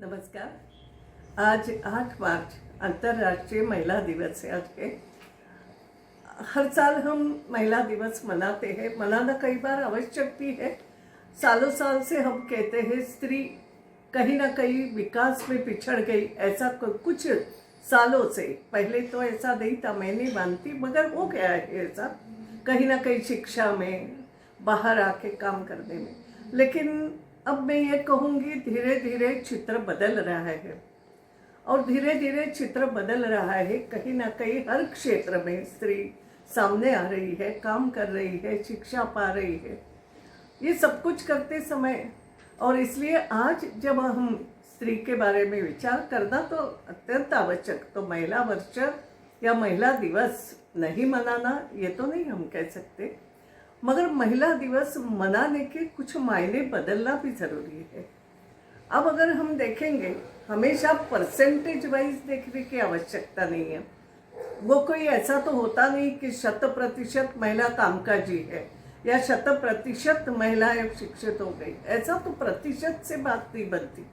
नमस्कार। आज 8 मार्च अंतर्राष्ट्रीय महिला दिवस है। आज के हर साल हम महिला दिवस मनाते हैं। मनाना कई बार आवश्यक भी है। सालों साल से हम कहते हैं स्त्री कहीं ना कहीं विकास में पिछड़ गई, ऐसा कुछ सालों से। पहले तो ऐसा नहीं था, मैं नहीं मानती, मगर वो क्या है ऐसा कहीं ना कहीं शिक्षा में, बाहर आके काम करने में। लेकिन अब मैं ये कहूँगी धीरे धीरे चित्र बदल रहा है, और धीरे धीरे चित्र बदल रहा है। कहीं ना कहीं हर क्षेत्र में स्त्री सामने आ रही है, काम कर रही है, शिक्षा पा रही है, ये सब कुछ करते समय। और इसलिए आज जब हम स्त्री के बारे में विचार करना तो अत्यंत आवश्यक। तो महिला वर्ष या महिला दिवस नहीं मनाना ये तो नहीं हम कह सकते, मगर महिला दिवस मनाने के कुछ मायने बदलना भी ज़रूरी है। अब अगर हम देखेंगे, हमेशा परसेंटेज वाइज देखने की आवश्यकता नहीं है। वो कोई ऐसा तो होता नहीं कि 100% महिला कामकाजी है या 100% महिलाएं शिक्षित हो गई। ऐसा तो प्रतिशत से बात नहीं बनती।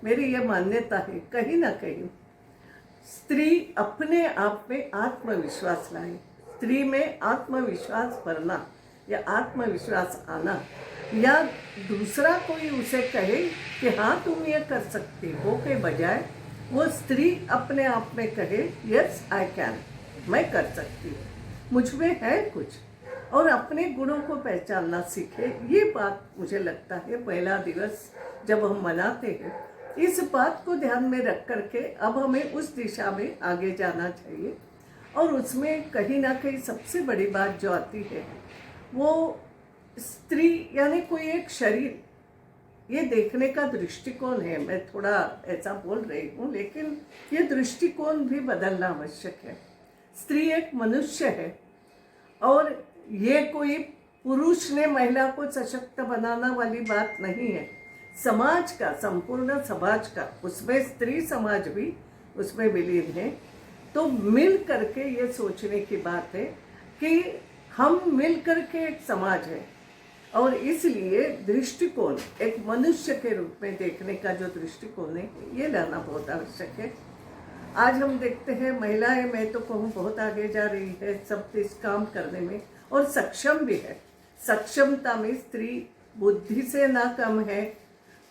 मेरी ये मान्यता है कहीं ना कहीं स्त्री अपने आप में आत्मविश्वास लाए। स्त्री में आत्मविश्वास भरना या आत्मविश्वास आना, या दूसरा कोई उसे कहे कि हाँ तुम ये कर सकती हो के बजाय वो स्त्री अपने आप में कहे यस आई कैन, मैं कर सकती हूँ, मुझ में है कुछ, और अपने गुणों को पहचानना सीखे। ये बात मुझे लगता है महिला दिवस जब हम मनाते हैं, इस बात को ध्यान में रख करके अब हमें उस दिशा में आगे जाना चाहिए। और उसमें कहीं ना कहीं सबसे बड़ी बात जो आती है वो स्त्री यानी कोई एक शरीर, ये देखने का दृष्टिकोण है। मैं थोड़ा ऐसा बोल रही हूँ, लेकिन ये दृष्टिकोण भी बदलना आवश्यक है। स्त्री एक मनुष्य है, और ये कोई पुरुष ने महिला को सशक्त बनाना वाली बात नहीं है। समाज का, संपूर्ण समाज का, उसमें स्त्री समाज भी उसमें विलीन है। तो मिल करके ये सोचने की बात है कि हम मिल करके एक समाज है, और इसलिए दृष्टिकोण एक मनुष्य के रूप में देखने का जो दृष्टिकोण है ये लाना बहुत आवश्यक है। आज हम देखते हैं महिलाएं, मैं तो कहूँ बहुत आगे जा रही है सब इस काम करने में, और सक्षम भी है। सक्षमता में स्त्री बुद्धि से ना कम है,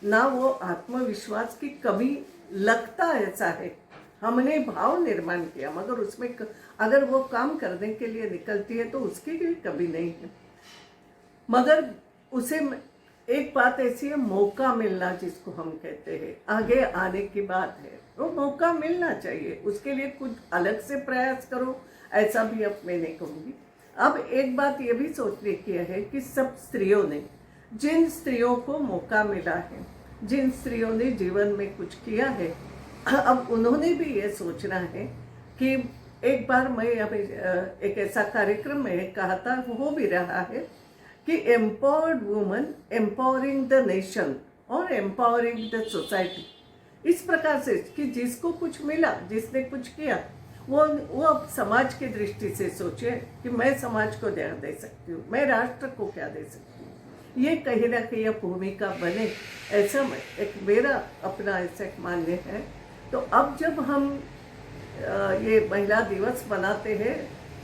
ना वो आत्मविश्वास की कमी लगता ऐसा है। हमने भाव निर्माण किया, मगर उसमें अगर वो काम करने के लिए निकलती है तो उसकी भी कमी नहीं है। मगर उसे एक बात ऐसी है, मौका मिलना जिसको हम कहते हैं, आगे आने की बात है, वो मौका मिलना चाहिए। उसके लिए कुछ अलग से प्रयास करो, ऐसा भी अब मैं नहीं कहूँगी। अब एक बात ये भी सोचने की है कि सब स्त्रियों ने, जिन स्त्रियों को मौका मिला है, जिन स्त्रियों ने जीवन में कुछ किया है, अब उन्होंने भी ये सोचना है कि एक बार मैं अभी एक ऐसा कार्यक्रम में कहा था, हो भी रहा है कि empowered woman empowering the nation और एम्पावरिंग द सोसाइटी। इस प्रकार से कि जिसको कुछ मिला, जिसने कुछ किया, वो अब समाज की दृष्टि से सोचे कि मैं समाज को क्या दे सकती हूँ, मैं राष्ट्र को क्या दे सकती हूँ। ये कहीं ना कहीं भूमिका बने, ऐसा एक मेरा अपना ऐसा एक मान्य है। तो अब जब हम ये महिला दिवस मनाते हैं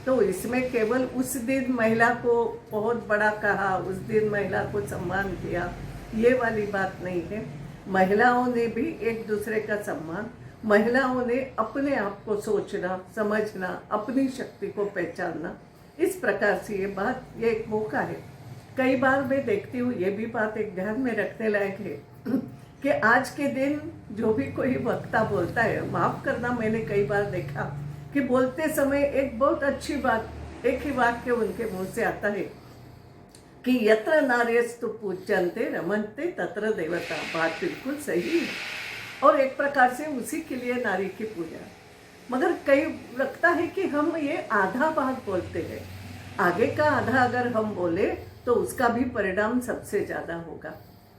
तो इसमें केवल उस दिन महिला को बहुत बड़ा कहा, उस दिन महिला को सम्मान किया, ये वाली बात नहीं है। महिलाओं ने भी एक दूसरे का सम्मान, महिलाओं ने अपने आप को सोचना, समझना, अपनी शक्ति को पहचानना, इस प्रकार से ये बात, ये एक मौका है। कई बार मैं देखती हूँ, ये भी बात एक ध्यान में रखने लायक है कि आज के दिन जो भी कोई वक्ता बोलता है, माफ करना, मैंने कई बार देखा कि बोलते समय एक बहुत अच्छी बात, एक ही वाक्य उनके मुंह से आता है कि यत्र नार्यस्तु पूज्यन्ते रमन्ते तत्र देवता। बात बिल्कुल सही है, और एक प्रकार से उसी के लिए नारी की पूजा। मगर कई लगता है कि हम ये आधा भाग बोलते हैं, आगे का आधा अगर हम बोले तो उसका भी परिणाम सबसे ज़्यादा होगा।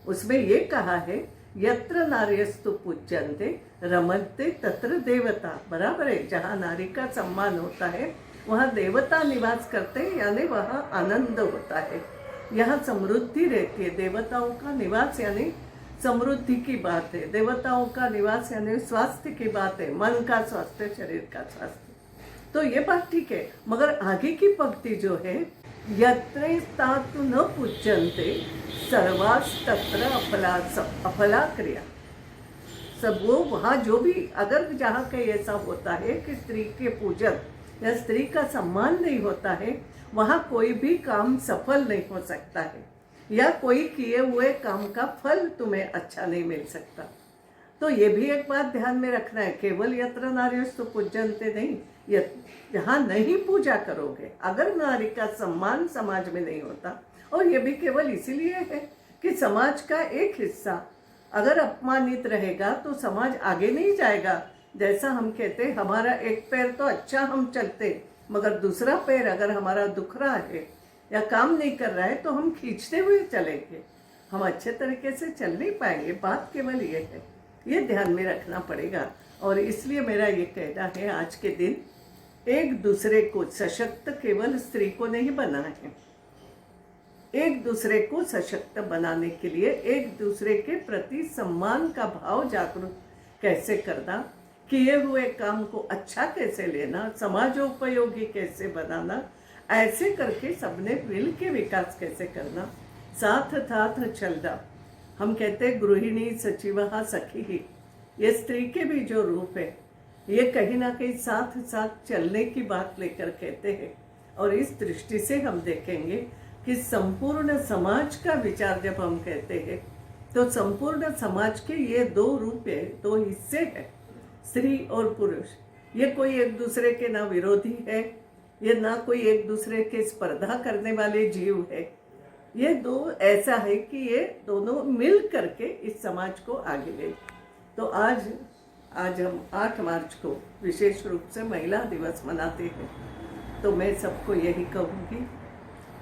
उसमें ये कहा है यत्र नार्यस्तु पूज्यन्ते रमन्ते तत्र देवता। बराबर है, जहाँ नारी का सम्मान होता है वहाँ देवता निवास करते हैं, यानी वहाँ आनंद होता है, यहाँ समृद्धि रहती है। देवताओं का निवास यानी समृद्धि की बात है, देवताओं का निवास यानी स्वास्थ्य की बात है, मन का स्वास्थ्य, शरीर का स्वास्थ्य। तो ये बात ठीक है, मगर आगे की पंक्ति जो है, यत्र तातु न पूज्यन्ते सर्वास्तत्र अफला क्रिया। सब वो वहाँ जो भी, अगर जहाँ कहीं ऐसा होता है कि स्त्री के पूजन या स्त्री का सम्मान नहीं होता है, वहाँ कोई भी काम सफल नहीं हो सकता है, या कोई किए हुए काम का फल तुम्हें अच्छा नहीं मिल सकता। तो ये भी एक बात ध्यान में रखना है, केवल यत्र नार्यस्तु पूज्यन्ते नहीं, जहाँ नहीं पूजा करोगे, अगर नारी का सम्मान समाज में नहीं होता, और ये भी केवल इसीलिए है कि समाज का एक हिस्सा अगर अपमानित रहेगा तो समाज आगे नहीं जाएगा। जैसा हम कहते हैं, हमारा एक पैर तो अच्छा हम चलते, मगर दूसरा पैर अगर हमारा दुख रहा है या काम नहीं कर रहा है तो हम खींचते हुए चलेंगे, हम अच्छे तरीके से चल नहीं पाएंगे। बात केवल ये है, ये ध्यान में रखना पड़ेगा। और इसलिए मेरा ये कहना है, आज के दिन एक दूसरे को सशक्त केवल स्त्री को नहीं बना है, एक दूसरे को सशक्त बनाने के लिए एक दूसरे के प्रति सम्मान का भाव जागरूक कैसे करना, किए हुए काम को अच्छा कैसे लेना, समाजोपयोगी कैसे बनाना, ऐसे करके सबने मिल के विकास कैसे करना, साथ साथ चलना। हम कहते हैं गृहिणी सचिवहा सखी ही, ये स्त्री के भी जो रूप है, ये कहीं ना कहीं साथ साथ चलने की बात लेकर कहते हैं। और इस दृष्टि से हम देखेंगे कि संपूर्ण समाज का विचार जब हम कहते हैं तो संपूर्ण समाज के ये दो रूप है, दो हिस्से हैं, स्त्री और पुरुष। ये कोई एक दूसरे के ना विरोधी है, ये ना कोई एक दूसरे के स्पर्धा करने वाले जीव है, ये दो ऐसा है कि ये दोनों मिल करके इस समाज को आगे ले। तो आज हम 8 मार्च को विशेष रूप से महिला दिवस मनाते हैं, तो मैं सबको यही कहूँगी,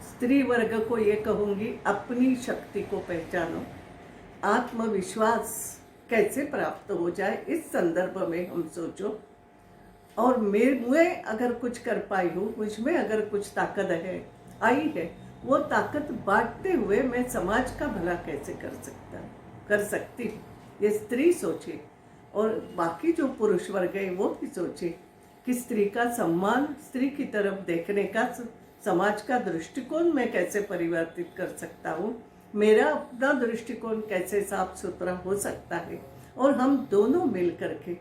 स्त्री वर्ग को ये कहूँगी, अपनी शक्ति को पहचानो, आत्मविश्वास कैसे प्राप्त हो जाए इस संदर्भ में हम सोचो। और मैं अगर कुछ कर पाई हूँ, मुझ में अगर कुछ ताकत है आई है, वो ताकत बांटते हुए मैं समाज का भला कैसे कर सकती हूँ, ये स्त्री सोचे। और बाकी जो पुरुष वर्ग है वो भी सोचे कि स्त्री का सम्मान, स्त्री की तरफ देखने का समाज का दृष्टिकोण मैं कैसे परिवर्तित कर सकता हूँ, मेरा अपना दृष्टिकोण कैसे साफ सुथरा हो सकता है, और हम दोनों मिल करके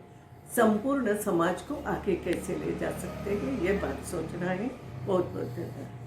संपूर्ण समाज को आगे कैसे ले जा सकते हैं, ये बात सोचना है। बहुत बहुत धन्यवाद।